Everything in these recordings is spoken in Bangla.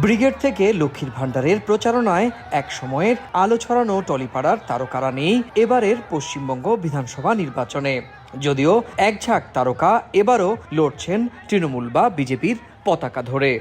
ব্রিগেড থেকে লক্ষ্মীর ভাণ্ডারের প্রচারণায় এক সময়ের আলো ছড়ানো টলিপাড়ার তারকারা নেই এবারের পশ্চিমবঙ্গ বিধানসভা নির্বাচনে। যদিও এক ঝাঁক তারকা এবারও লড়ছেন তৃণমূল বা বিজেপির পতাকা ধরে।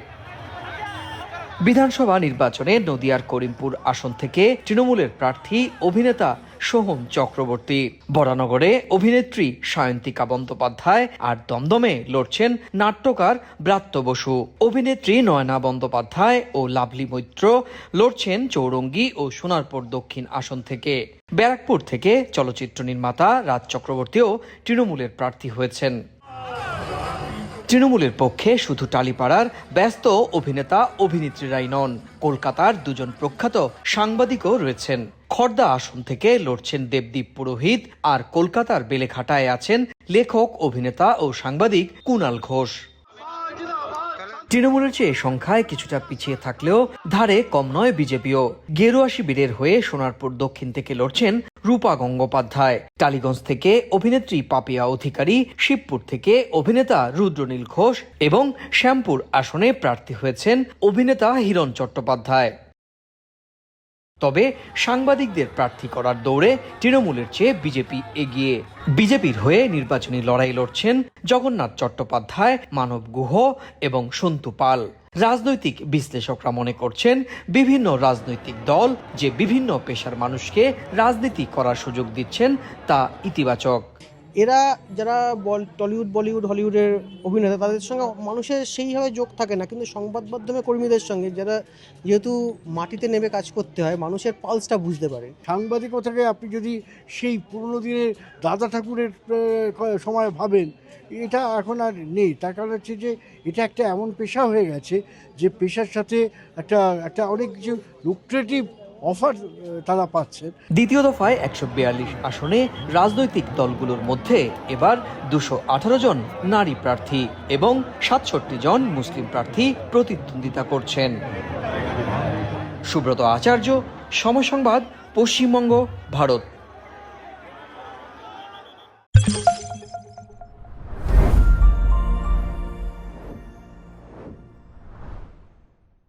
বিধানসভা নির্বাচনে নদিয়ার করিমপুর আসন থেকে তৃণমূলের প্রার্থী অভিনেতা সোহম চক্রবর্তী, বরানগরে অভিনেত্রী সায়ন্তিকা বন্দ্যোপাধ্যায় আর দমদমে লড়ছেন নাট্যকার ব্রাত্য বসু। অভিনেত্রী নয়না বন্দ্যোপাধ্যায় ও লাভলি মৈত্র লড়ছেন চৌরঙ্গী ও সোনারপুর দক্ষিণ আসন থেকে। ব্যারাকপুর থেকে চলচ্চিত্র নির্মাতা রাজ চক্রবর্তীও তৃণমূলের প্রার্থী হয়েছেন। তৃণমূলের পক্ষে শুধু টালিপাড়ার ব্যস্ত অভিনেতা অভিনেত্রীরাই নন, কলকাতার দুজন প্রখ্যাত সাংবাদিকও রয়েছেন। খড়দা আসন থেকে লড়ছেন দেবদীপ পুরোহিত, আর কলকাতার বেলেঘাটায় আছেন লেখক, অভিনেতা ও সাংবাদিক কুণাল ঘোষ। তৃণমূলের চেয়ে সংখ্যায় কিছুটা পিছিয়ে থাকলেও ধারে কম নয় বিজেপিও। গেরুয়া শিবিরের হয়ে সোনারপুর দক্ষিণ থেকে লড়ছেন রূপা গঙ্গোপাধ্যায়, টালিগঞ্জ থেকে অভিনেত্রী পাপিয়া অধিকারী, শিবপুর থেকে অভিনেতা রুদ্রনীল ঘোষ এবং শ্যামপুর আসনে প্রার্থী হয়েছেন অভিনেতা হিরণ চট্টোপাধ্যায়। তবে সাংবাদিকদের প্রার্থী করার দৌড়ে তৃণমূলের চেয়ে বিজেপি এগিয়ে। বিজেপির হয়ে নির্বাচনী লড়াই লড়ছেন জগন্নাথ চট্টোপাধ্যায়, মানব গুহ এবং সন্তু পাল। রাজনৈতিক বিশ্লেষকরা মনে করছেন বিভিন্ন রাজনৈতিক দল যে বিভিন্ন পেশার মানুষকে রাজনীতি করার সুযোগ দিচ্ছেন তা ইতিবাচক। এরা যারা টলিউড, বলিউড, হলিউডের অভিনেতা, তাদের সঙ্গে মানুষের সেইভাবে যোগ থাকে না, কিন্তু সংবাদ মাধ্যমে কর্মীদের সঙ্গে যারা যেহেতু মাটিতে নেমে কাজ করতে হয়, মানুষের পালসটা বুঝতে পারে। সাংবাদিকতাকে আপনি যদি সেই পুরনো দিনের দাদা ঠাকুরের সময় ভাবেন, এটা এখন আর নেই। তার কারণ হচ্ছে যে এটা একটা এমন পেশা হয়ে গেছে যে পেশার সাথে একটা অনেক কিছু লুক্রেটিভ অফার তারা পাচ্ছে। দ্বিতীয় দফায় 142 আসনে রাজনৈতিক দলগুলোর মধ্যে এবার 218 জন নারী প্রার্থী এবং 67 জন মুসলিম প্রার্থী প্রতিদ্বন্দ্বিতা করছেন। সুব্রত আচার্য, সময় সংবাদ, পশ্চিমবঙ্গ, ভারত।